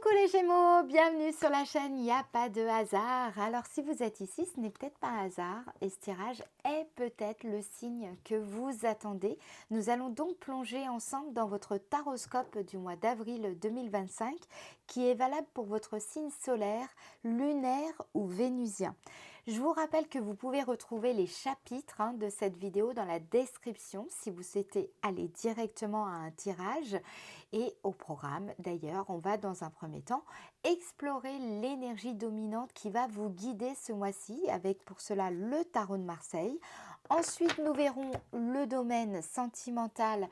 Coucou les Gémeaux, bienvenue sur la chaîne, il n'y a pas de hasard. Alors si vous êtes ici, ce n'est peut-être pas un hasard et ce tirage est peut-être le signe que vous attendez. Nous allons donc plonger ensemble dans votre taroscope du mois d'avril 2025 qui est valable pour votre signe solaire, lunaire ou vénusien. Je vous rappelle que vous pouvez retrouver les chapitres de cette vidéo dans la description si vous souhaitez aller directement à un tirage. Et au programme, d'ailleurs, on va dans un premier temps explorer l'énergie dominante qui va vous guider ce mois-ci avec pour cela le tarot de Marseille. Ensuite, nous verrons le domaine sentimental,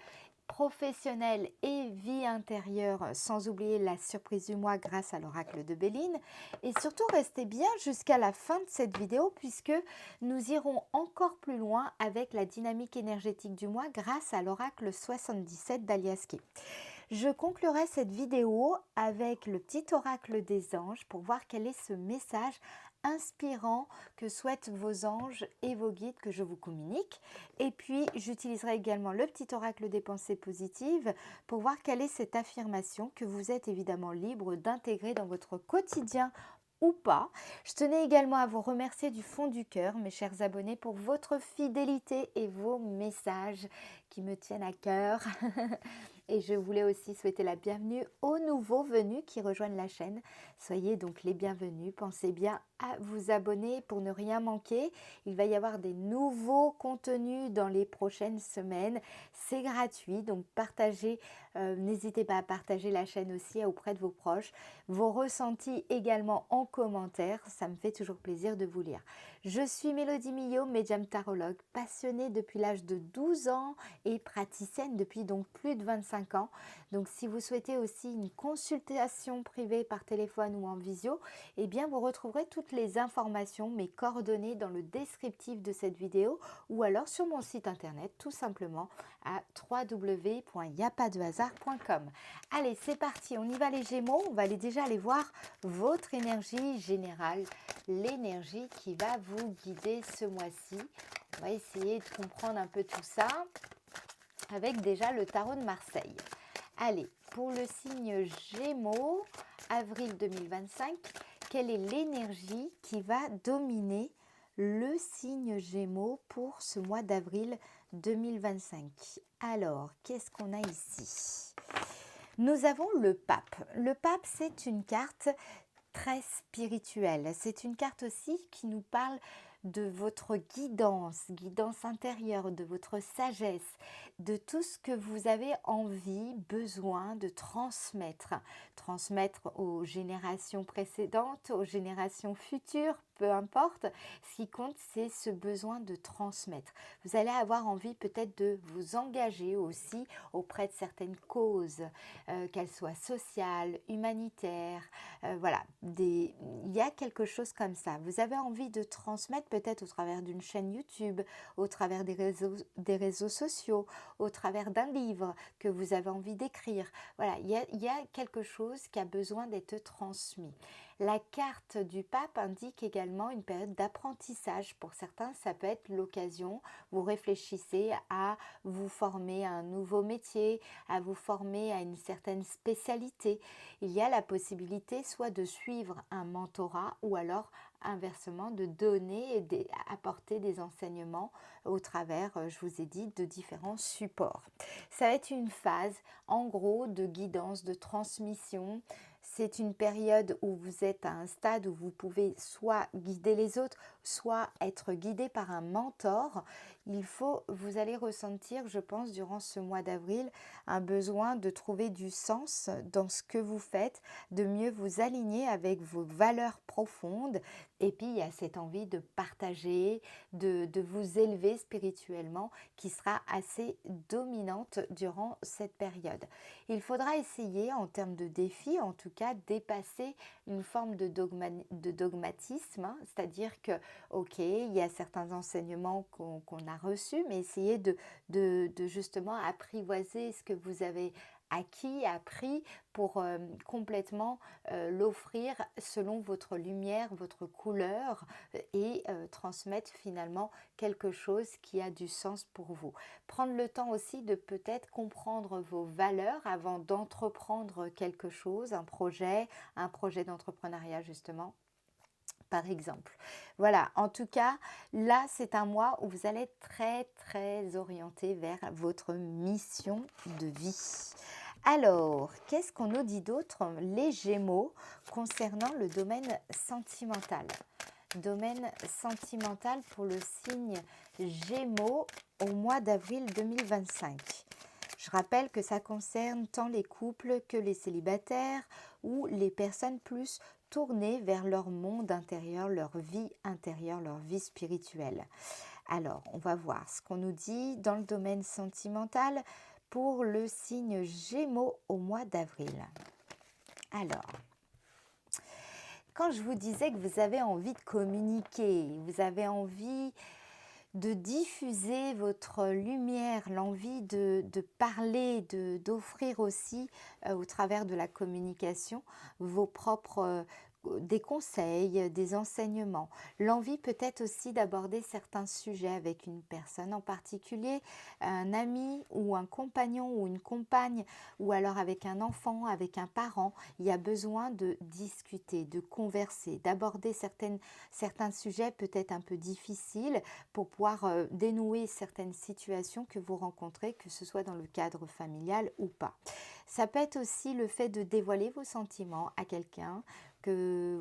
professionnel et vie intérieure, sans oublier la surprise du mois grâce à l'oracle de Béline. Et surtout, restez bien jusqu'à la fin de cette vidéo puisque nous irons encore plus loin avec la dynamique énergétique du mois grâce à l'oracle 77 d'Aliaski. Je conclurai cette vidéo avec le petit oracle des anges pour voir quel est ce message inspirant que souhaitent vos anges et vos guides que je vous communique. Et puis, j'utiliserai également le petit oracle des pensées positives pour voir quelle est cette affirmation que vous êtes évidemment libre d'intégrer dans votre quotidien ou pas. Je tenais également à vous remercier du fond du cœur, mes chers abonnés, pour votre fidélité et vos messages qui me tiennent à cœur. Et je voulais aussi souhaiter la bienvenue aux nouveaux venus qui rejoignent la chaîne. Soyez donc les bienvenus. Pensez bien à vous abonner pour ne rien manquer. Il va y avoir des nouveaux contenus dans les prochaines semaines. C'est gratuit, donc partagez. N'hésitez pas à partager la chaîne aussi auprès de vos proches. Vos ressentis également en commentaire. Ça me fait toujours plaisir de vous lire. Je suis Mélodie Millot, médium tarologue, passionnée depuis l'âge de 12 ans et praticienne depuis donc plus de 25 ans. Donc si vous souhaitez aussi une consultation privée par téléphone ou en visio, eh bien vous retrouverez toutes les informations, mes coordonnées dans le descriptif de cette vidéo ou alors sur mon site internet tout simplement à www.yapadehasard.com. Allez, c'est parti, on y va les Gémeaux, on va déjà aller voir votre énergie générale, l'énergie qui va vous guider ce mois-ci. On va essayer de comprendre un peu tout ça avec déjà le tarot de Marseille. Allez, pour le signe Gémeaux, avril 2025, quelle est l'énergie qui va dominer le signe Gémeaux pour ce mois d'avril 2025? Alors, qu'est-ce qu'on a ici? Nous avons le pape. Le pape, c'est une carte très spirituelle. C'est une carte aussi qui nous parle de votre guidance intérieure, de votre sagesse, de tout ce que vous avez envie, besoin de transmettre. Transmettre aux générations précédentes, aux générations futures, peu importe. Ce qui compte, c'est ce besoin de transmettre. Vous allez avoir envie peut-être de vous engager aussi auprès de certaines causes, qu'elles soient sociales, humanitaires, voilà. Il y a quelque chose comme ça. Vous avez envie de transmettre peut-être au travers d'une chaîne YouTube, au travers des réseaux sociaux, au travers d'un livre que vous avez envie d'écrire. Voilà, il y a quelque chose qui a besoin d'être transmis. La carte du pape indique également une période d'apprentissage. Pour certains, ça peut être l'occasion, vous réfléchissez à vous former à un nouveau métier, à vous former à une certaine spécialité. Il y a la possibilité soit de suivre un mentorat ou alors inversement de donner et d'apporter des enseignements au travers, je vous ai dit, de différents supports. Ça va être une phase en gros de guidance, de transmission. C'est une période où vous êtes à un stade où vous pouvez soit guider les autres, soit être guidé par un mentor. Vous allez ressentir, je pense, durant ce mois d'avril, un besoin de trouver du sens dans ce que vous faites, de mieux vous aligner avec vos valeurs profondes. Et puis, il y a cette envie de partager, de vous élever spirituellement qui sera assez dominante durant cette période. Il faudra essayer, en termes de défi, en tout cas, dépasser une forme de dogmatisme, c'est-à-dire que, ok, il y a certains enseignements qu'on a reçus, mais essayer de justement apprivoiser ce que vous avez acquis, appris pour complètement l'offrir selon votre lumière, votre couleur et transmettre finalement quelque chose qui a du sens pour vous. Prendre le temps aussi de peut-être comprendre vos valeurs avant d'entreprendre quelque chose, un projet d'entrepreneuriat justement par exemple. Voilà, en tout cas, là, c'est un mois où vous allez être très, très orienté vers votre mission de vie. Alors, qu'est-ce qu'on nous dit d'autre, les Gémeaux, concernant le domaine sentimental? Domaine sentimental pour le signe Gémeaux au mois d'avril 2025. Je rappelle que ça concerne tant les couples que les célibataires ou les personnes plus tournées vers leur monde intérieur, leur vie intérieure, leur vie spirituelle. Alors, on va voir ce qu'on nous dit dans le domaine sentimental pour le signe Gémeaux au mois d'avril. Alors, quand je vous disais que vous avez envie de communiquer, vous avez envie de diffuser votre lumière, l'envie de parler, d'offrir aussi au travers de la communication vos propres des conseils, des enseignements. L'envie peut-être aussi d'aborder certains sujets avec une personne en particulier, un ami ou un compagnon ou une compagne, ou alors avec un enfant, avec un parent. Il y a besoin de discuter, de converser, d'aborder certains sujets peut-être un peu difficiles pour pouvoir dénouer certaines situations que vous rencontrez, que ce soit dans le cadre familial ou pas. Ça peut être aussi le fait de dévoiler vos sentiments à quelqu'un que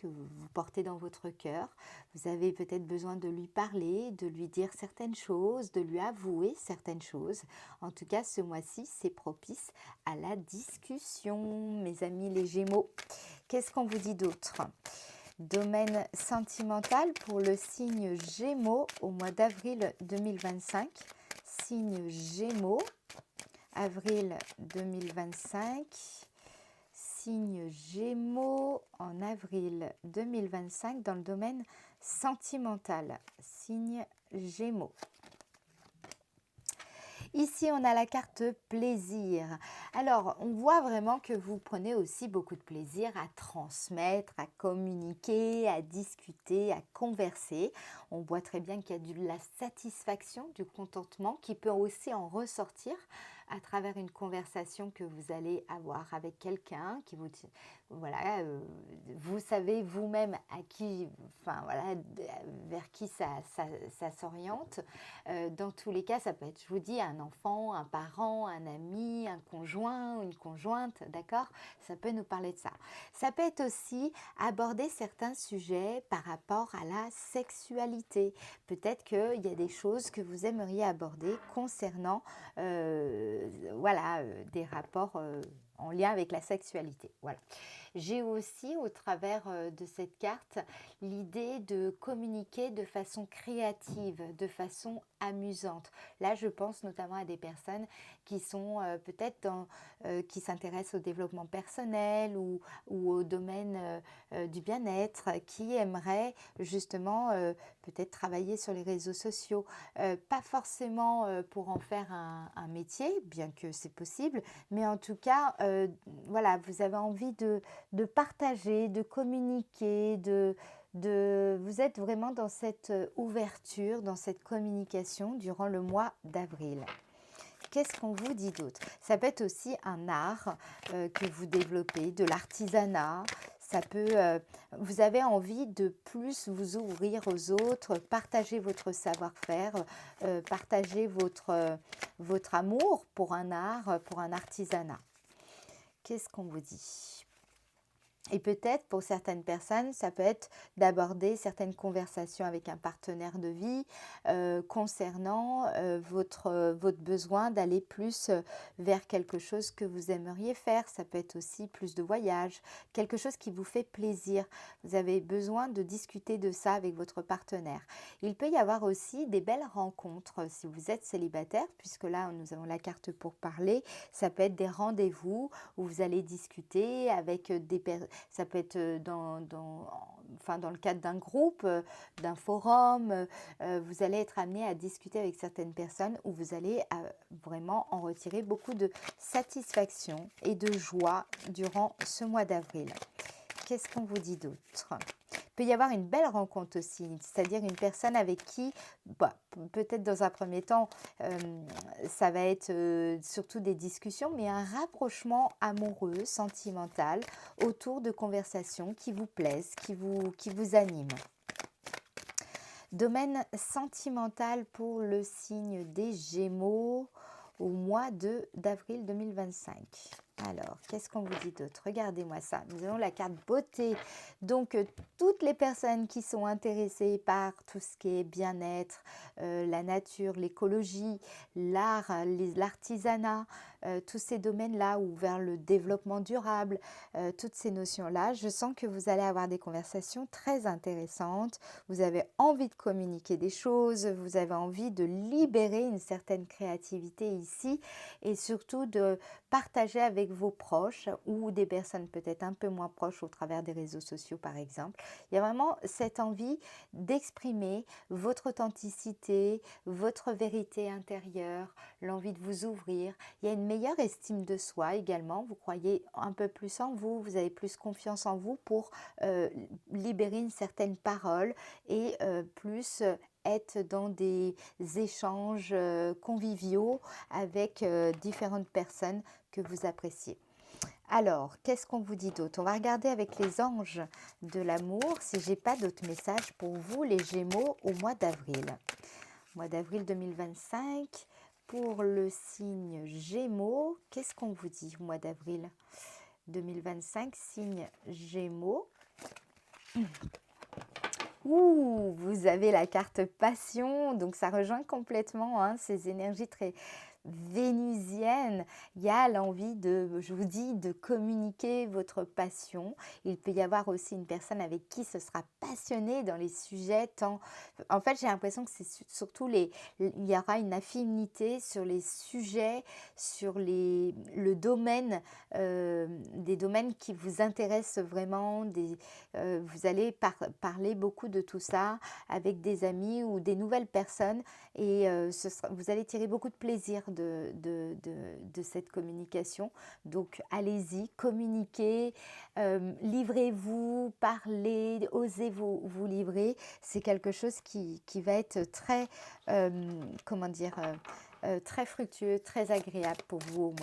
vous portez dans votre cœur. Vous avez peut-être besoin de lui parler, de lui dire certaines choses, de lui avouer certaines choses. En tout cas, ce mois-ci, c'est propice à la discussion, mes amis les Gémeaux. Qu'est-ce qu'on vous dit d'autre ? Domaine sentimental pour le signe Gémeaux au mois d'avril 2025. Signe Gémeaux, avril 2025. Signe Gémeaux en avril 2025 dans le domaine sentimental. Signe Gémeaux. Ici, on a la carte plaisir. Alors, on voit vraiment que vous prenez aussi beaucoup de plaisir à transmettre, à communiquer, à discuter, à converser. On voit très bien qu'il y a de la satisfaction, du contentement qui peut aussi en ressortir à travers une conversation que vous allez avoir avec quelqu'un qui vous dit, voilà, vous savez vous-même vers qui ça s'oriente. Dans tous les cas, ça peut être, je vous dis, un enfant, un parent, un ami, un conjoint, une conjointe, d'accord ? Ça peut nous parler de ça. Ça peut être aussi aborder certains sujets par rapport à la sexualité. Peut-être qu'il y a des choses que vous aimeriez aborder concernant des rapports en lien avec la sexualité. Voilà. J'ai aussi, au travers de cette carte, l'idée de communiquer de façon créative, de façon amusante. Là, je pense notamment à des personnes qui sont qui s'intéressent au développement personnel ou au domaine du bien-être, qui aimeraient justement peut-être travailler sur les réseaux sociaux. Pas forcément pour en faire un métier, bien que c'est possible, mais en tout cas, vous avez envie de partager, de communiquer, vous êtes vraiment dans cette ouverture, dans cette communication durant le mois d'avril. Qu'est-ce qu'on vous dit d'autre ? Ça peut être aussi un art que vous développez, de l'artisanat. Vous avez envie de plus vous ouvrir aux autres, partager votre savoir-faire, partager votre amour pour un art, pour un artisanat. Qu'est-ce qu'on vous dit ? Et peut-être pour certaines personnes, ça peut être d'aborder certaines conversations avec un partenaire de vie concernant votre besoin d'aller plus vers quelque chose que vous aimeriez faire. Ça peut être aussi plus de voyage, quelque chose qui vous fait plaisir. Vous avez besoin de discuter de ça avec votre partenaire. Il peut y avoir aussi des belles rencontres si vous êtes célibataire, puisque là, nous avons la carte pour parler. Ça peut être des rendez-vous où vous allez discuter avec ça peut être enfin, dans le cadre d'un groupe, d'un forum. Vous allez être amené à discuter avec certaines personnes où vous allez vraiment en retirer beaucoup de satisfaction et de joie durant ce mois d'avril. Qu'est-ce qu'on vous dit d'autre? Il peut y avoir une belle rencontre aussi, c'est-à-dire une personne avec qui, peut-être dans un premier temps, ça va être surtout des discussions, mais un rapprochement amoureux, sentimental, autour de conversations qui vous plaisent, qui vous animent. Domaine sentimental pour le signe des Gémeaux au mois d'avril 2025. Alors, qu'est-ce qu'on vous dit d'autre? Regardez-moi ça. Nous avons la carte beauté. Donc, toutes les personnes qui sont intéressées par tout ce qui est bien-être, la nature, l'écologie, l'art, l'artisanat, tous ces domaines-là, ou vers le développement durable, toutes ces notions-là, je sens que vous allez avoir des conversations très intéressantes. Vous avez envie de communiquer des choses, vous avez envie de libérer une certaine créativité ici et surtout de partager avec vos proches ou des personnes peut-être un peu moins proches au travers des réseaux sociaux par exemple. Il y a vraiment cette envie d'exprimer votre authenticité, votre vérité intérieure, l'envie de vous ouvrir. Il y a une meilleure estime de soi également, vous croyez un peu plus en vous, vous avez plus confiance en vous pour libérer une certaine parole et plus être dans des échanges conviviaux avec différentes personnes que vous appréciez. Alors, qu'est-ce qu'on vous dit d'autre? On va regarder avec les anges de l'amour si j'ai pas d'autres messages pour vous, les Gémeaux, au mois d'avril. Mois d'avril 2025, pour le signe Gémeaux, qu'est-ce qu'on vous dit au mois d'avril 2025, signe Gémeaux? Ouh, vous avez la carte passion, donc ça rejoint complètement ces énergies très vénusiennes. Il y a l'envie je vous dis, de communiquer votre passion. Il peut y avoir aussi une personne avec qui ce sera passionné dans les sujets. En fait, j'ai l'impression que c'est surtout il y aura une affinité sur les sujets, sur le domaine, des domaines qui vous intéressent vraiment. Vous allez parler beaucoup de tout ça avec des amis ou des nouvelles personnes et vous allez tirer beaucoup de plaisir de cette communication. Donc allez-y, communiquez, livrez-vous, parlez, osez vous livrer. C'est quelque chose qui va être très, comment dire, très fructueux, très agréable pour vous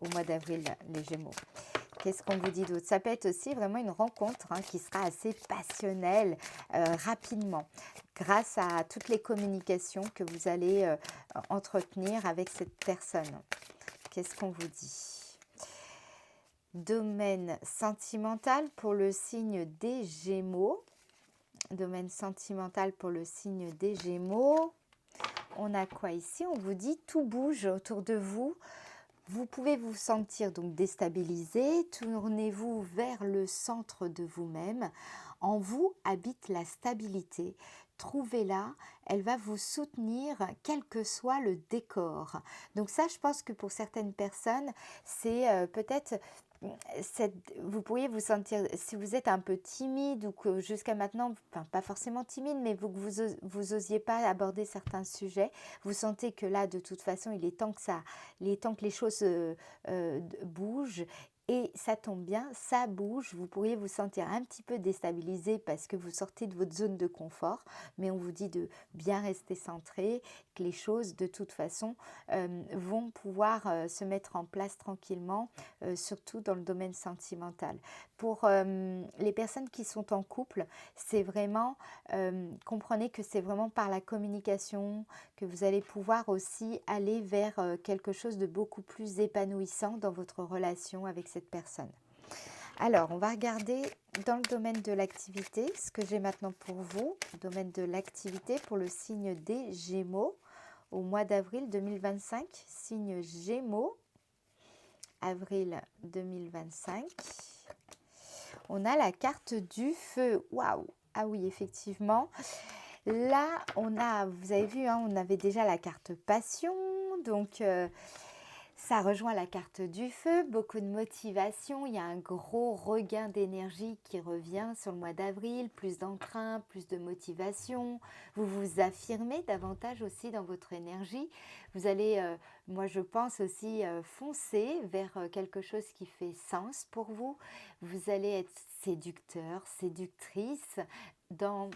au mois d'avril, les Gémeaux. Qu'est-ce qu'on vous dit d'autre? Ça peut être aussi vraiment une rencontre qui sera assez passionnelle rapidement grâce à toutes les communications que vous allez entretenir avec cette personne. Qu'est-ce qu'on vous dit? Domaine sentimental pour le signe des Gémeaux. Domaine sentimental pour le signe des Gémeaux. On a quoi ici? On vous dit tout bouge autour de vous. Vous pouvez vous sentir donc déstabilisé, tournez-vous vers le centre de vous-même. En vous habite la stabilité. Trouvez-la, elle va vous soutenir quel que soit le décor. Donc ça, je pense que pour certaines personnes, c'est peut-être... Vous pourriez vous sentir, si vous êtes un peu timide ou que jusqu'à maintenant, enfin pas forcément timide, mais vous osiez pas aborder certains sujets, vous sentez que là, de toute façon, il est temps que les choses bougent. Et ça tombe bien, ça bouge, vous pourriez vous sentir un petit peu déstabilisé parce que vous sortez de votre zone de confort, mais on vous dit de bien rester centré, que les choses de toute façon vont pouvoir se mettre en place tranquillement, surtout dans le domaine sentimental. Pour les personnes qui sont en couple, c'est vraiment, comprenez que c'est vraiment par la communication que vous allez pouvoir aussi aller vers quelque chose de beaucoup plus épanouissant dans votre relation avec cette personne. Alors, on va regarder dans le domaine de l'activité, ce que j'ai maintenant pour vous, domaine de l'activité pour le signe des Gémeaux au mois d'avril 2025, signe Gémeaux, avril 2025. On a la carte du feu. Waouh! Ah oui, effectivement. Là, vous avez vu, on avait déjà la carte passion. Donc, Ça rejoint la carte du feu, beaucoup de motivation, il y a un gros regain d'énergie qui revient sur le mois d'avril, plus d'entrain, plus de motivation, vous vous affirmez davantage aussi dans votre énergie, vous allez, moi je pense aussi, foncer vers quelque chose qui fait sens pour vous, vous allez être séducteur, séductrice dans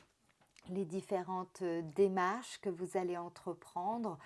les différentes démarches que vous allez entreprendre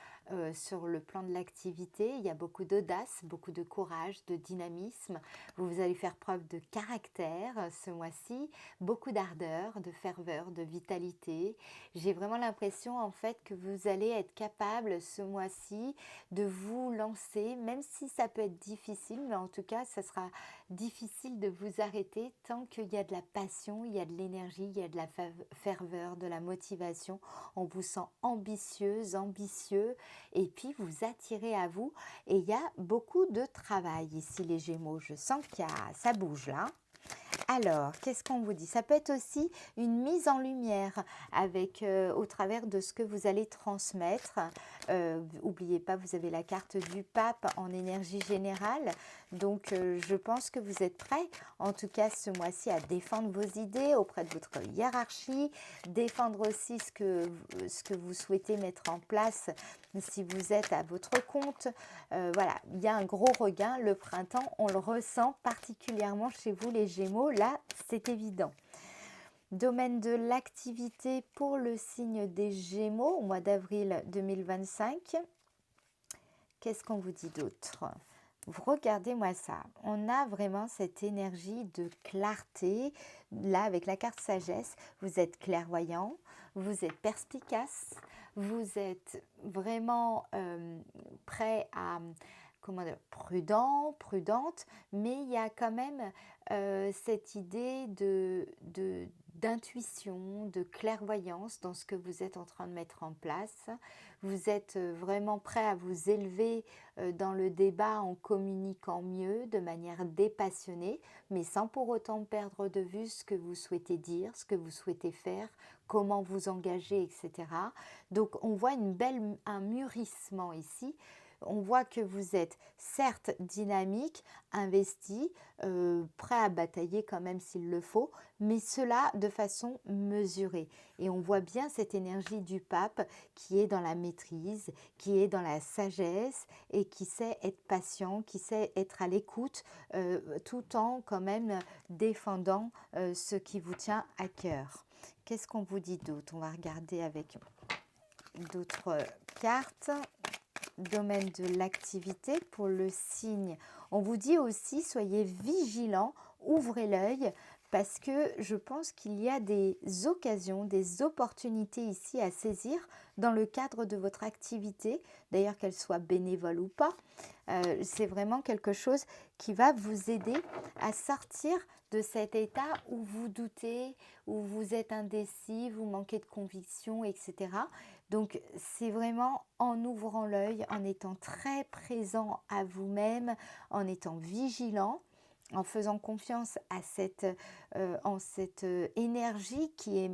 sur le plan de l'activité. Il y a beaucoup d'audace, beaucoup de courage, de dynamisme. Vous allez faire preuve de caractère ce mois-ci, beaucoup d'ardeur, de ferveur, de vitalité. J'ai vraiment l'impression en fait que vous allez être capable ce mois-ci de vous lancer, même si ça peut être difficile, mais en tout cas, ça sera difficile de vous arrêter tant qu'il y a de la passion, il y a de l'énergie, il y a de la ferveur, de la motivation. On vous sent ambitieuse, ambitieux et puis vous attirez à vous. Et il y a beaucoup de travail ici les Gémeaux. Je sens ça bouge là. Alors, qu'est-ce qu'on vous dit? Ça peut être aussi une mise en lumière avec, au travers de ce que vous allez transmettre. N'oubliez pas, vous avez la carte du pape en énergie générale. Donc, je pense que vous êtes prêts, en tout cas ce mois-ci, à défendre vos idées auprès de votre hiérarchie, défendre aussi ce que vous souhaitez mettre en place si vous êtes à votre compte. Voilà, il y a un gros regain. Le printemps, on le ressent particulièrement chez vous les Gémeaux. Là, c'est évident. Domaine de l'activité pour le signe des Gémeaux au mois d'avril 2025. Qu'est-ce qu'on vous dit d'autre? Regardez-moi ça. On a vraiment cette énergie de clarté. Là, avec la carte sagesse, vous êtes clairvoyant, vous êtes perspicace, vous êtes vraiment prêt à, comment dire, prudente, mais il y a quand même cette idée d'intuition, de clairvoyance dans ce que vous êtes en train de mettre en place. Vous êtes vraiment prêt à vous élever dans le débat en communiquant mieux, de manière dépassionnée, mais sans pour autant perdre de vue ce que vous souhaitez dire, ce que vous souhaitez faire, comment vous engager, etc. Donc on voit un mûrissement ici. On voit que vous êtes certes dynamique, investi, prêt à batailler quand même s'il le faut, mais cela de façon mesurée. Et on voit bien cette énergie du pape qui est dans la maîtrise, qui est dans la sagesse et qui sait être patient, qui sait être à l'écoute, tout en quand même défendant ce qui vous tient à cœur. Qu'est-ce qu'on vous dit d'autre? On va regarder avec d'autres cartes. Domaine de l'activité pour le signe. On vous dit aussi, soyez vigilants, ouvrez l'œil, parce que je pense qu'il y a des occasions, des opportunités ici à saisir dans le cadre de votre activité, d'ailleurs qu'elle soit bénévole ou pas. C'est vraiment quelque chose qui va vous aider à sortir de cet état où vous doutez, où vous êtes indécis, vous manquez de conviction, etc. Donc, c'est vraiment en ouvrant l'œil, en étant très présent à vous-même, en étant vigilant, en faisant confiance à cette énergie qui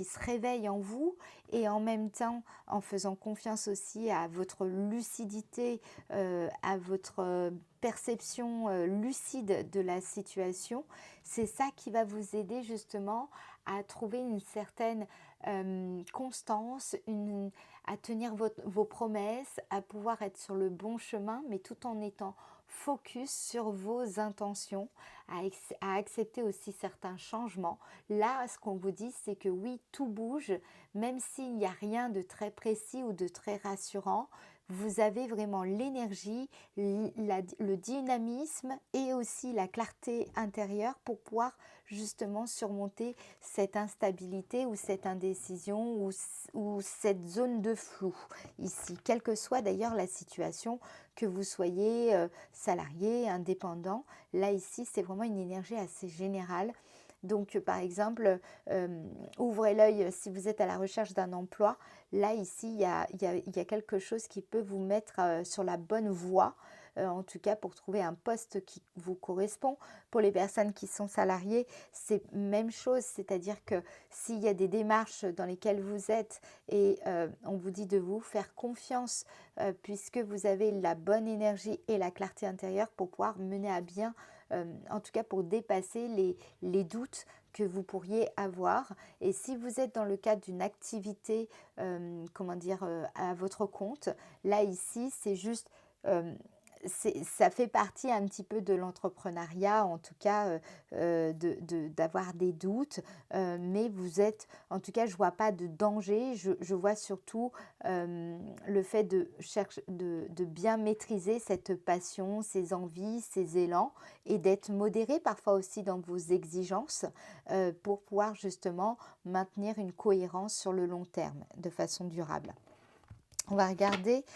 se réveille en vous et en même temps en faisant confiance aussi à votre lucidité, à votre perception lucide de la situation. C'est ça qui va vous aider justement à trouver une certaine constance, à tenir vos promesses, à pouvoir être sur le bon chemin, mais tout en étant focus sur vos intentions, à accepter aussi certains changements. Là, ce qu'on vous dit, c'est que oui, tout bouge, même s'il n'y a rien de très précis ou de très rassurant, vous avez vraiment l'énergie, le dynamisme et aussi la clarté intérieure pour pouvoir justement surmonter cette instabilité ou cette indécision ou cette zone de flou ici, quelle que soit d'ailleurs la situation, que vous soyez salarié, indépendant. Là ici, c'est vraiment une énergie assez générale. Donc, par exemple, ouvrez l'œil si vous êtes à la recherche d'un emploi. Là, ici, il y a quelque chose qui peut vous mettre sur la bonne voie. en tout cas pour trouver un poste qui vous correspond. Pour les personnes qui sont salariées, c'est même chose, c'est-à-dire que s'il y a des démarches dans lesquelles vous êtes et on vous dit de vous faire confiance, puisque vous avez la bonne énergie et la clarté intérieure pour pouvoir mener à bien, en tout cas pour dépasser les doutes que vous pourriez avoir. Et si vous êtes dans le cadre d'une activité, comment dire, à votre compte, là ici, c'est juste, ça fait partie un petit peu de l'entrepreneuriat, en tout cas, d'avoir des doutes, mais vous êtes, en tout cas, je vois pas de danger. Je vois surtout le fait de bien maîtriser cette passion, ces envies, ces élans, et d'être modéré parfois aussi dans vos exigences, pour pouvoir justement maintenir une cohérence sur le long terme de façon durable. On va regarder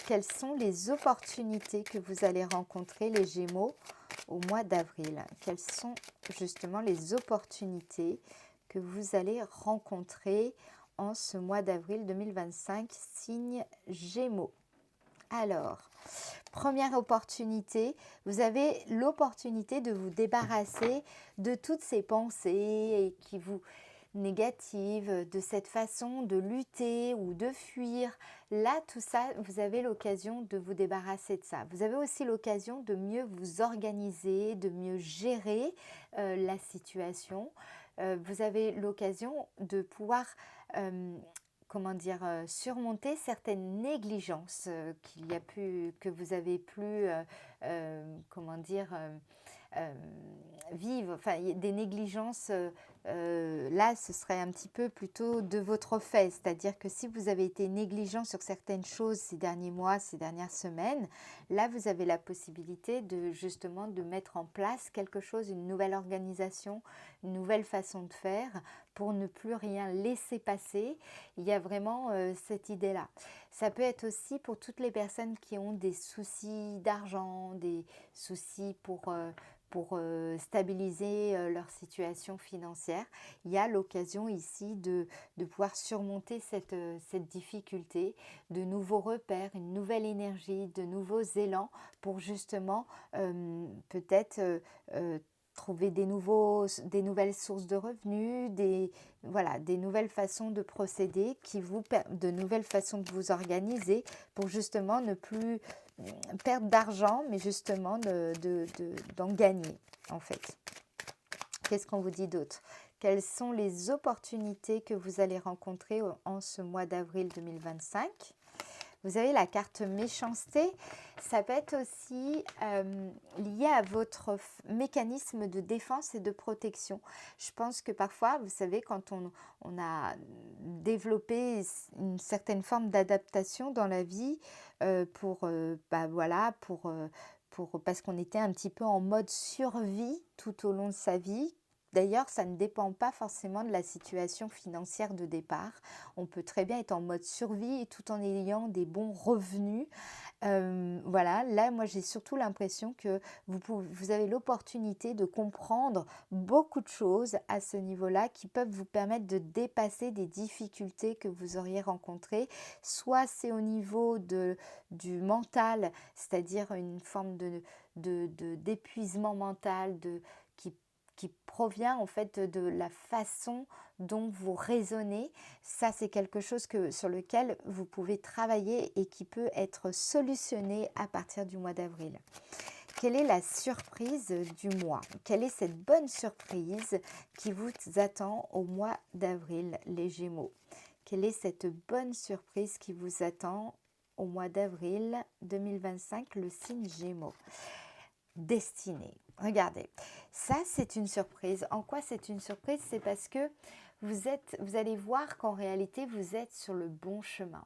quelles sont les opportunités que vous allez rencontrer, les Gémeaux, au mois d'avril. Quelles sont justement les opportunités que vous allez rencontrer en ce mois d'avril 2025, signe Gémeaux. Alors, première opportunité, vous avez l'opportunité de vous débarrasser de toutes ces pensées qui vous négatives, de cette façon de lutter ou de fuir. Là, tout ça, vous avez l'occasion de vous débarrasser de ça. Vous avez aussi l'occasion de mieux vous organiser, de mieux gérer la situation. Vous avez l'occasion de pouvoir comment dire, surmonter certaines négligences que vous avez pu, comment dire, euh, vivre, enfin des négligences, là ce serait un petit peu plutôt de votre fait, c'est-à-dire que si vous avez été négligent sur certaines choses ces derniers mois, ces dernières semaines, là vous avez la possibilité de justement de mettre en place quelque chose, une nouvelle organisation, une nouvelle façon de faire pour ne plus rien laisser passer. Il y a vraiment cette idée-là. Ça peut être aussi pour toutes les personnes qui ont des soucis d'argent, des soucis pour stabiliser leur situation financière. Il y a l'occasion ici de pouvoir surmonter cette difficulté, de nouveaux repères, une nouvelle énergie, de nouveaux élans pour justement peut-être trouver des nouvelles sources de revenus, voilà, des nouvelles façons de procéder, de nouvelles façons de vous organiser pour justement ne plus perdre d'argent, mais justement d'en gagner en fait. Qu'est-ce qu'on vous dit d'autre? Quelles sont les opportunités que vous allez rencontrer en ce mois d'avril 2025? Vous avez la carte méchanceté, ça peut être aussi lié à votre mécanisme de défense et de protection. Je pense que parfois, vous savez, quand on a développé une certaine forme d'adaptation dans la vie voilà, parce qu'on était un petit peu en mode survie tout au long de sa vie. D'ailleurs, ça ne dépend pas forcément de la situation financière de départ. On peut très bien être en mode survie et tout en ayant des bons revenus. Voilà, là, moi, j'ai surtout l'impression que vous avez l'opportunité de comprendre beaucoup de choses à ce niveau-là qui peuvent vous permettre de dépasser des difficultés que vous auriez rencontrées. Soit c'est au niveau du mental, c'est-à-dire une forme d'épuisement mental, qui provient en fait de la façon dont vous raisonnez. Ça, c'est quelque chose sur lequel vous pouvez travailler et qui peut être solutionné à partir du mois d'avril. Quelle est la surprise du mois? Quelle est cette bonne surprise qui vous attend au mois d'avril, les Gémeaux? Quelle est cette bonne surprise qui vous attend au mois d'avril 2025, le signe Gémeaux? Destinée. Regardez, ça c'est une surprise. En quoi c'est une surprise? C'est parce que vous allez voir qu'en réalité vous êtes sur le bon chemin.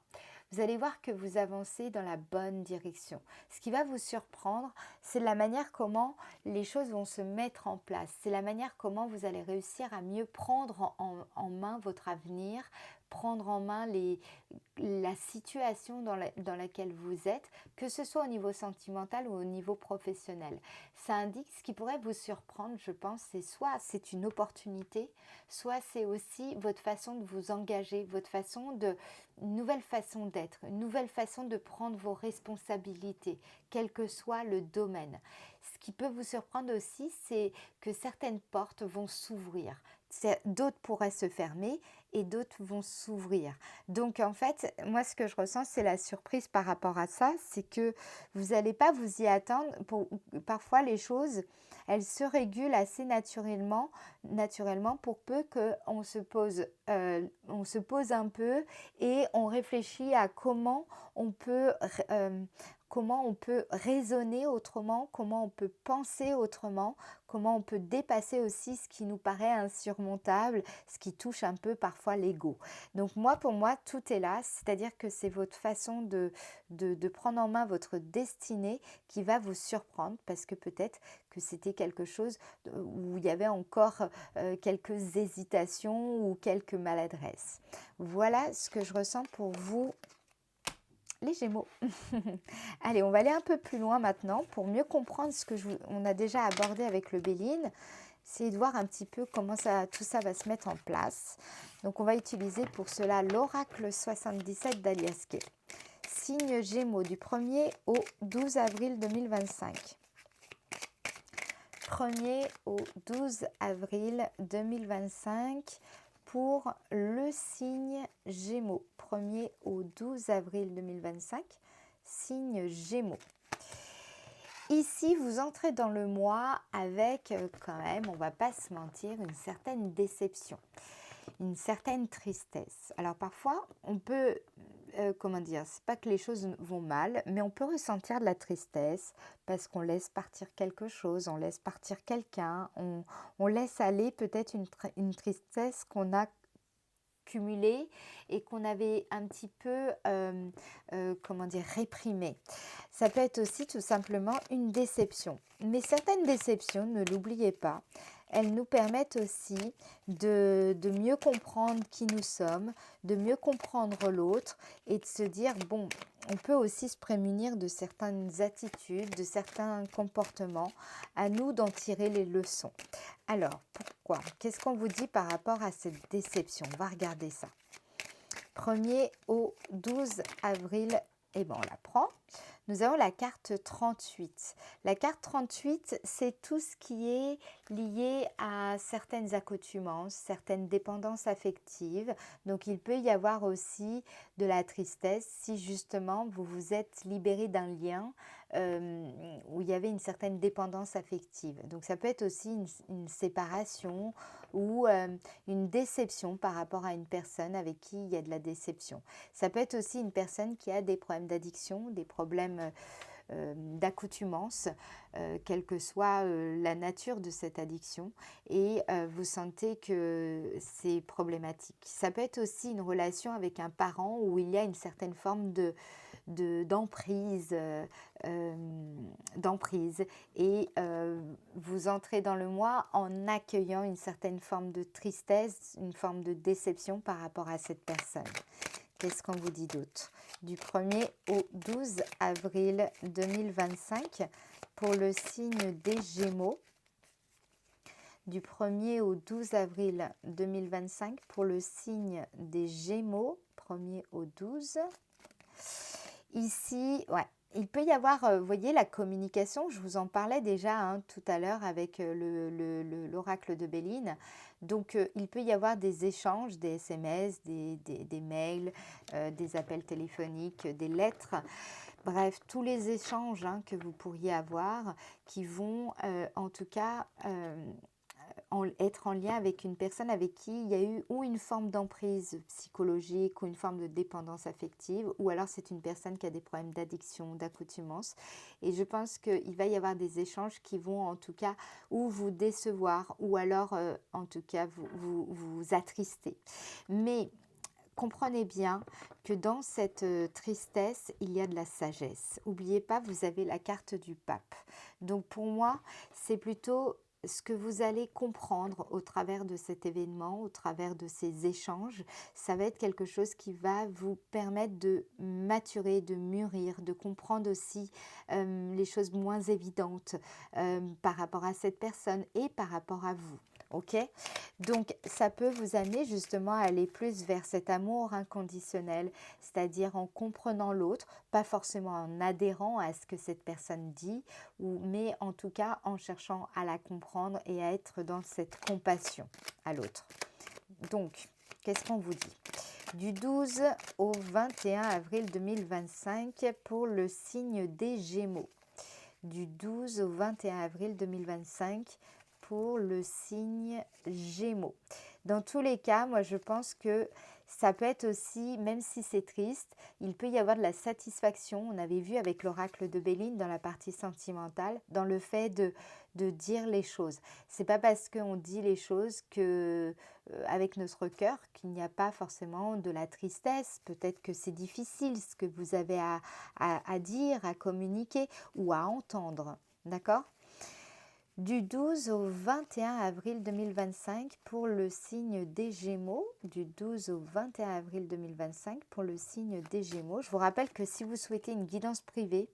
Vous allez voir que vous avancez dans la bonne direction. Ce qui va vous surprendre, c'est la manière comment les choses vont se mettre en place. C'est la manière comment vous allez réussir à mieux prendre en main votre avenir prendre en main la situation dans laquelle vous êtes, que ce soit au niveau sentimental ou au niveau professionnel. Ça indique ce qui pourrait vous surprendre, je pense, c'est soit c'est une opportunité, soit c'est aussi votre façon de vous engager, une nouvelle façon d'être, une nouvelle façon de prendre vos responsabilités, quel que soit le domaine. Ce qui peut vous surprendre aussi, c'est que certaines portes vont s'ouvrir. D'autres pourraient se fermer et d'autres vont s'ouvrir. Donc en fait, moi ce que je ressens, c'est la surprise par rapport à ça, c'est que vous n'allez pas vous y attendre. Parfois les choses, elles se régulent assez naturellement pour peu qu'on on se pose un peu et on réfléchit à comment on peut raisonner autrement, comment on peut penser autrement, comment on peut dépasser aussi ce qui nous paraît insurmontable, ce qui touche un peu parfois l'ego. Donc pour moi, tout est là, c'est-à-dire que c'est votre façon de prendre en main votre destinée qui va vous surprendre parce que peut-être que c'était quelque chose où il y avait encore quelques hésitations ou quelques maladresses. Voilà ce que je ressens pour vous, les Gémeaux. Allez, on va aller un peu plus loin maintenant pour mieux comprendre on a déjà abordé avec le Béline. Essayez de voir un petit peu comment tout ça va se mettre en place. Donc, on va utiliser pour cela l'oracle 77 d'Alias Kay. Signe Gémeaux du 1er au 12 avril 2025. 1er au 12 avril 2025 pour le signe Gémeaux. 1er au 12 avril 2025, signe Gémeaux. Ici, vous entrez dans le mois avec quand même, on va pas se mentir, une certaine déception, une certaine tristesse. Alors parfois, on peut, c'est pas que les choses vont mal, mais on peut ressentir de la tristesse parce qu'on laisse partir quelque chose, on laisse partir quelqu'un, on laisse aller peut-être une tristesse qu'on a cumulée et qu'on avait un petit peu réprimée. Ça peut être aussi tout simplement une déception. Mais certaines déceptions, ne l'oubliez pas, elles nous permettent aussi de mieux comprendre qui nous sommes, de mieux comprendre l'autre et de se dire, bon, on peut aussi se prémunir de certaines attitudes, de certains comportements, à nous d'en tirer les leçons. Alors, pourquoi? Qu'est-ce qu'on vous dit par rapport à cette déception? On va regarder ça. 1er au 12 avril, on la prend. Nous avons la carte 38. La carte 38, c'est tout ce qui est lié à certaines accoutumances, certaines dépendances affectives. Donc, il peut y avoir aussi de la tristesse si justement vous vous êtes libéré d'un lien où il y avait une certaine dépendance affective. Donc, ça peut être aussi une séparation ou une déception par rapport à une personne avec qui il y a de la déception. Ça peut être aussi une personne qui a des problèmes d'addiction, des problèmes d'accoutumance, quelle que soit la nature de cette addiction, et vous sentez que c'est problématique. Ça peut être aussi une relation avec un parent où il y a une certaine forme d'emprise et vous entrez dans le mois en accueillant une certaine forme de tristesse, une forme de déception par rapport à cette personne. Qu'est-ce qu'on vous dit d'autre? Du 1er au 12 avril 2025 pour le signe des Gémeaux. Du 1er au 12 avril 2025 pour le signe des Gémeaux. 1er au 12. Ici, il peut y avoir, vous voyez, la communication, je vous en parlais déjà tout à l'heure avec l'oracle de Béline. Donc, il peut y avoir des échanges, des SMS, des mails, des appels téléphoniques, des lettres. Bref, tous les échanges que vous pourriez avoir qui vont en tout cas être en lien avec une personne avec qui il y a eu ou une forme d'emprise psychologique ou une forme de dépendance affective, ou alors c'est une personne qui a des problèmes d'addiction, d'accoutumance. Et je pense qu'il va y avoir des échanges qui vont en tout cas ou vous décevoir ou alors en tout cas vous attrister. Mais comprenez bien que dans cette tristesse, il y a de la sagesse. N'oubliez pas, vous avez la carte du pape. Donc pour moi, c'est plutôt ce que vous allez comprendre au travers de cet événement, au travers de ces échanges, ça va être quelque chose qui va vous permettre de maturer, de mûrir, de comprendre aussi les choses moins évidentes par rapport à cette personne et par rapport à vous. Ok? Donc, ça peut vous amener justement à aller plus vers cet amour inconditionnel, c'est-à-dire en comprenant l'autre, pas forcément en adhérant à ce que cette personne dit, mais en tout cas en cherchant à la comprendre et à être dans cette compassion à l'autre. Donc, qu'est-ce qu'on vous dit? Du 12 au 21 avril 2025 pour le signe des Gémeaux. Du 12 au 21 avril 2025 pour le signe Gémeaux. Dans tous les cas, moi je pense que ça peut être aussi, même si c'est triste, il peut y avoir de la satisfaction. On avait vu avec l'oracle de Béline dans la partie sentimentale, dans le fait de dire les choses. C'est pas parce qu'on dit les choses que avec notre cœur qu'il n'y a pas forcément de la tristesse. Peut-être que c'est difficile ce que vous avez à dire, à communiquer ou à entendre. D'accord? Du 12 au 21 avril 2025 pour le signe des Gémeaux. Du 12 au 21 avril 2025 pour le signe des Gémeaux. Je vous rappelle que si vous souhaitez une guidance privée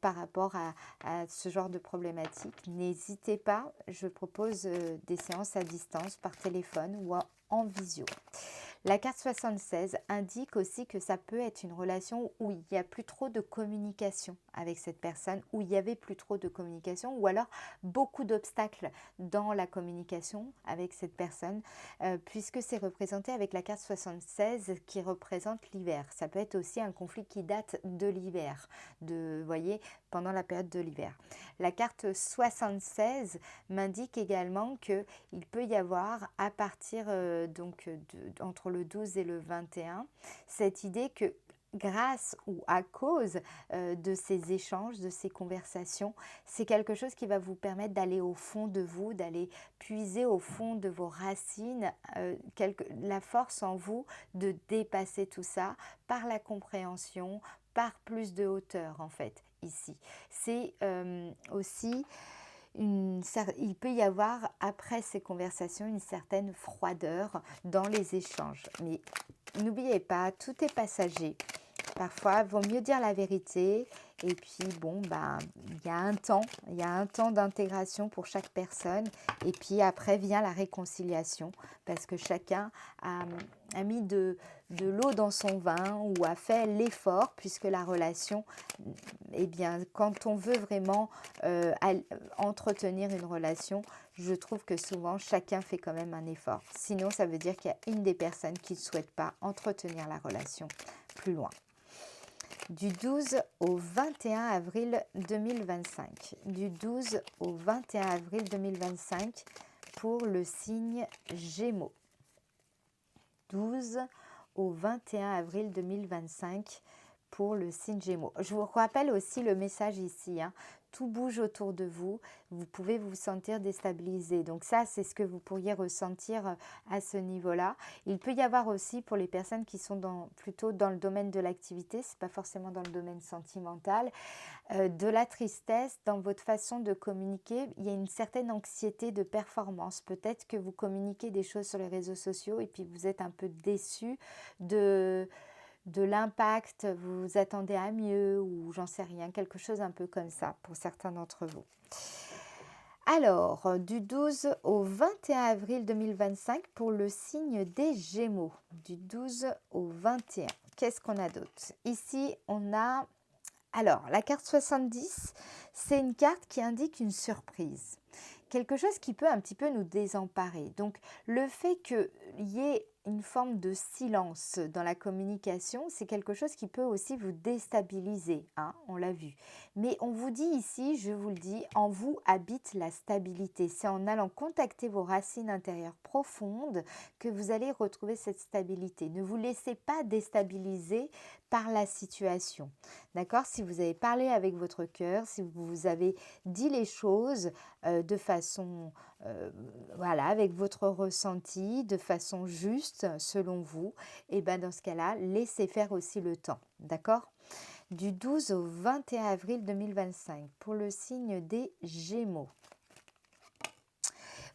par rapport à ce genre de problématique, n'hésitez pas. Je propose des séances à distance par téléphone ou en visio. La carte 76 indique aussi que ça peut être une relation où il n'y a plus trop de communication avec cette personne, où il y avait plus trop de communication, ou alors beaucoup d'obstacles dans la communication avec cette personne, puisque c'est représenté avec la carte 76 qui représente l'hiver. Ça peut être aussi un conflit qui date de l'hiver, vous voyez, pendant la période de l'hiver. La carte 76 m'indique également qu'il peut y avoir à partir entre le 12 et le 21 cette idée que grâce ou à cause de ces échanges, de ces conversations, c'est quelque chose qui va vous permettre d'aller au fond de vous, d'aller puiser au fond de vos racines, la force en vous de dépasser tout ça par la compréhension, par plus de hauteur en fait ici. C'est aussi il peut y avoir, après ces conversations, une certaine froideur dans les échanges. Mais n'oubliez pas, tout est passager. Parfois, il vaut mieux dire la vérité. Et puis, bon, il y a un temps d'intégration pour chaque personne. Et puis après vient la réconciliation, parce que chacun a mis de l'eau dans son vin ou a fait l'effort, puisque la relation, eh bien, quand on veut vraiment entretenir une relation, je trouve que souvent chacun fait quand même un effort. Sinon, ça veut dire qu'il y a une des personnes qui ne souhaite pas entretenir la relation plus loin. Du 12 au 21 avril 2025. Du 12 au 21 avril 2025 pour le signe Gémeaux. 12 au 21 avril 2025 pour le signe Gémeaux. Je vous rappelle aussi le message ici, tout bouge autour de vous, vous pouvez vous sentir déstabilisé. Donc ça, c'est ce que vous pourriez ressentir à ce niveau-là. Il peut y avoir aussi pour les personnes qui sont plutôt dans le domaine de l'activité, c'est pas forcément dans le domaine sentimental, de la tristesse dans votre façon de communiquer. Il y a une certaine anxiété de performance. Peut-être que vous communiquez des choses sur les réseaux sociaux et puis vous êtes un peu déçu de l'impact, vous vous attendez à mieux ou j'en sais rien, quelque chose un peu comme ça pour certains d'entre vous. Alors, du 12 au 21 avril 2025 pour le signe des Gémeaux. Du 12 au 21. Qu'est-ce qu'on a d'autre? Ici, on a... Alors, la carte 70, c'est une carte qui indique une surprise. Quelque chose qui peut un petit peu nous désemparer. Donc, le fait qu'il y ait une forme de silence dans la communication, c'est quelque chose qui peut aussi vous déstabiliser, on l'a vu. Mais on vous dit ici, je vous le dis, en vous habite la stabilité. C'est en allant contacter vos racines intérieures profondes que vous allez retrouver cette stabilité. Ne vous laissez pas déstabiliser par la situation. D'accord? Si vous avez parlé avec votre cœur, si vous avez dit les choses de façon, avec votre ressenti, de façon juste selon vous, et bien dans ce cas-là, laissez faire aussi le temps. D'accord? Du 12 au 21 avril 2025 pour le signe des Gémeaux.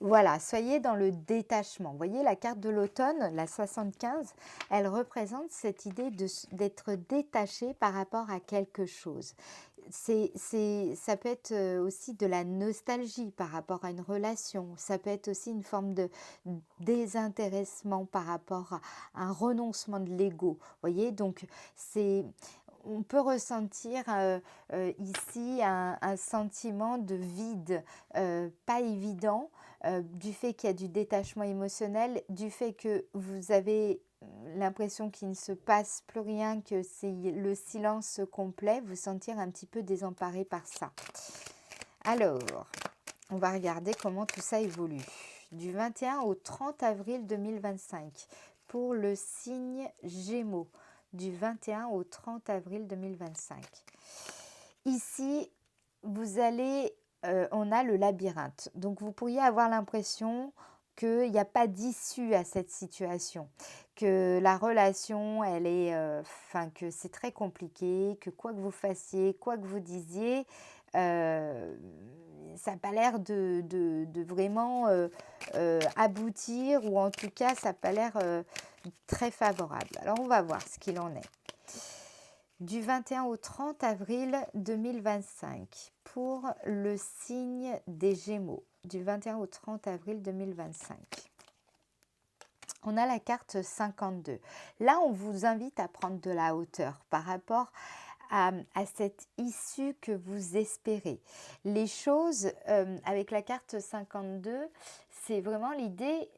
Voilà, soyez dans le détachement. Vous voyez, la carte de l'automne, la 75, elle représente cette idée d'être détaché par rapport à quelque chose. Ça peut être aussi de la nostalgie par rapport à une relation. Ça peut être aussi une forme de désintéressement par rapport à un renoncement de l'ego. Vous voyez, donc c'est on peut ressentir ici un sentiment de vide pas évident du fait qu'il y a du détachement émotionnel, du fait que vous avez l'impression qu'il ne se passe plus rien, que c'est le silence complet, vous sentir un petit peu désemparé par ça. Alors, on va regarder comment tout ça évolue. Du 21 au 30 avril 2025 pour le signe Gémeaux. Du 21 au 30 avril 2025. Ici, vous allez, on a le labyrinthe. Donc, vous pourriez avoir l'impression qu'il n'y a pas d'issue à cette situation, que la relation, elle est, que c'est très compliqué, que quoi que vous fassiez, quoi que vous disiez, euh, ça n'a pas l'air de vraiment aboutir, ou en tout cas, ça n'a pas l'air très favorable. Alors, on va voir ce qu'il en est. Du 21 au 30 avril 2025 pour le signe des Gémeaux. Du 21 au 30 avril 2025. On a la carte 52. Là, on vous invite à prendre de la hauteur par rapport à cette issue que vous espérez. Les choses, avec la carte 52, c'est vraiment l'idée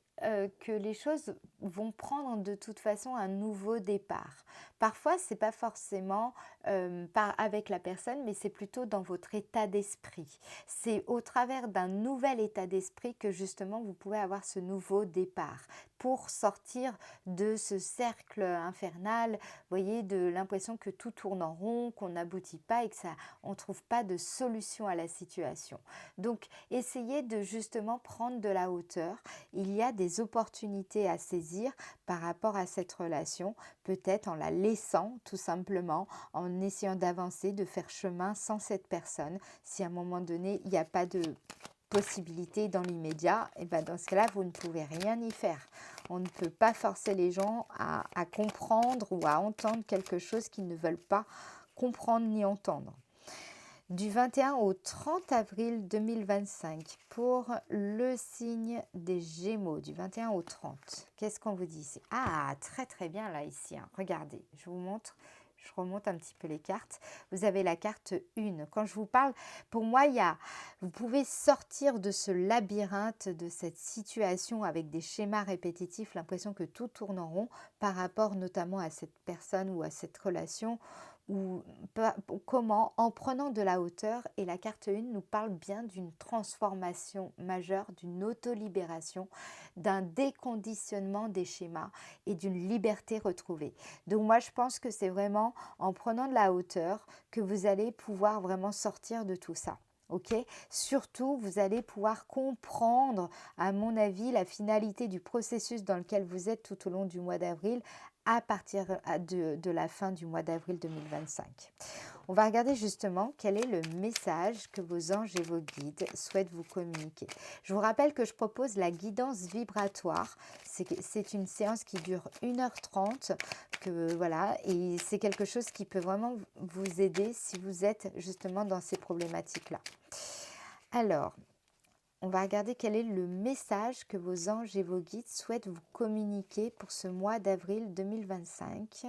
que les choses vont prendre de toute façon un nouveau départ. Parfois, ce n'est pas forcément avec la personne, mais c'est plutôt dans votre état d'esprit. C'est au travers d'un nouvel état d'esprit que justement vous pouvez avoir ce nouveau départ pour sortir de ce cercle infernal, vous voyez, de l'impression que tout tourne en rond, qu'on n'aboutit pas et que on ne trouve pas de solution à la situation. Donc, essayez de justement prendre de la hauteur. Il y a des opportunités à saisir par rapport à cette relation, peut-être en la laissant tout simplement, en essayant d'avancer, de faire chemin sans cette personne. Si à un moment donné, il n'y a pas de possibilité dans l'immédiat, et ben dans ce cas-là, vous ne pouvez rien y faire. On ne peut pas forcer les gens à comprendre ou à entendre quelque chose qu'ils ne veulent pas comprendre ni entendre. Du 21 au 30 avril 2025 pour le signe des Gémeaux, du 21 au 30. Qu'est-ce qu'on vous dit ici? Ah, très très bien là ici. Hein. Regardez, je vous montre. Je remonte un petit peu les cartes. Vous avez la carte 1. Quand je vous parle, pour moi, vous pouvez sortir de ce labyrinthe, de cette situation avec des schémas répétitifs, l'impression que tout tourne en rond par rapport notamment à cette personne ou à cette relation, ou comment, en prenant de la hauteur, et la carte 1 nous parle bien d'une transformation majeure, d'une auto-libération, d'un déconditionnement des schémas et d'une liberté retrouvée. Donc moi je pense que c'est vraiment en prenant de la hauteur que vous allez pouvoir vraiment sortir de tout ça. Ok, surtout, vous allez pouvoir comprendre, à mon avis, la finalité du processus dans lequel vous êtes tout au long du mois d'avril, à partir de la fin du mois d'avril 2025. On va regarder justement quel est le message que vos anges et vos guides souhaitent vous communiquer. Je vous rappelle que je propose la guidance vibratoire. C'est une séance qui dure 1h30, voilà, et c'est quelque chose qui peut vraiment vous aider si vous êtes justement dans ces problématiques-là. Alors, on va regarder quel est le message que vos anges et vos guides souhaitent vous communiquer pour ce mois d'avril 2025.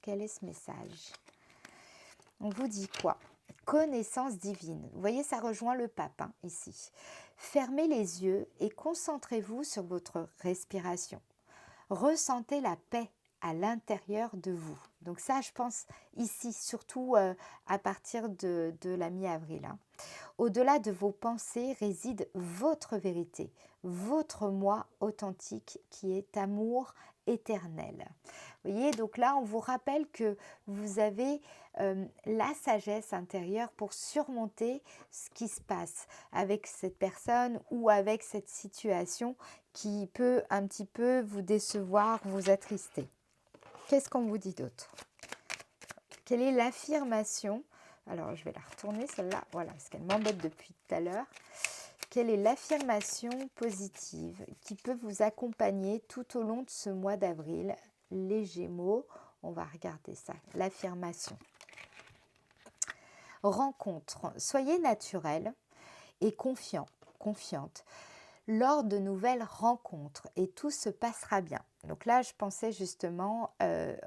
Quel est ce message? On vous dit quoi? Connaissance divine. Vous voyez, ça rejoint le pape ici. Fermez les yeux et concentrez-vous sur votre respiration. Ressentez la paix à l'intérieur de vous. Donc ça, je pense ici, surtout à partir de la mi-avril. Hein. Au-delà de vos pensées réside votre vérité, votre moi authentique qui est amour éternel. Vous voyez, donc là, on vous rappelle que vous avez la sagesse intérieure pour surmonter ce qui se passe avec cette personne ou avec cette situation qui peut un petit peu vous décevoir, vous attrister. Qu'est-ce qu'on vous dit d'autre? Quelle est l'affirmation? Alors, je vais la retourner celle-là, voilà, parce qu'elle m'embête depuis tout à l'heure. quelle est l'affirmation positive qui peut vous accompagner tout au long de ce mois d'avril? Les Gémeaux, on va regarder ça. L'affirmation. Rencontre. Soyez naturel et confiante lors de nouvelles rencontres et tout se passera bien. Donc là, je pensais justement,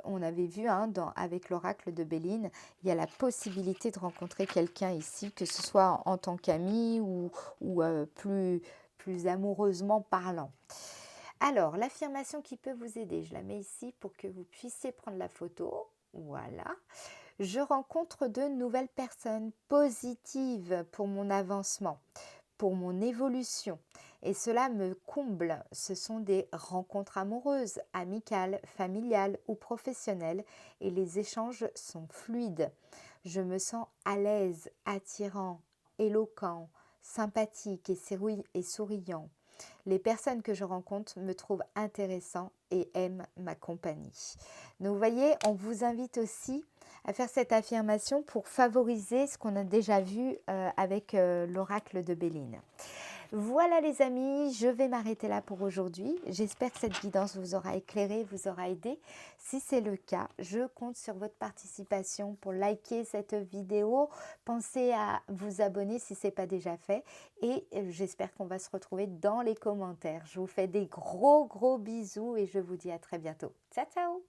on avait vu avec l'oracle de Béline, il y a la possibilité de rencontrer quelqu'un ici, que ce soit en tant qu'ami ou plus amoureusement parlant. Alors, l'affirmation qui peut vous aider, je la mets ici pour que vous puissiez prendre la photo. Voilà. Je rencontre de nouvelles personnes positives pour mon avancement, pour mon évolution. Et cela me comble. Ce sont des rencontres amoureuses, amicales, familiales ou professionnelles et les échanges sont fluides. Je me sens à l'aise, attirant, éloquent, sympathique et souriant. Les personnes que je rencontre me trouvent intéressant et aiment ma compagnie. Donc vous voyez, on vous invite aussi à faire cette affirmation pour favoriser ce qu'on a déjà vu avec l'oracle de Béline. Voilà les amis, je vais m'arrêter là pour aujourd'hui. J'espère que cette guidance vous aura éclairé, vous aura aidé. Si c'est le cas, je compte sur votre participation pour liker cette vidéo. Pensez à vous abonner si ce n'est pas déjà fait. Et j'espère qu'on va se retrouver dans les commentaires. Je vous fais des gros bisous et je vous dis à très bientôt. Ciao, ciao!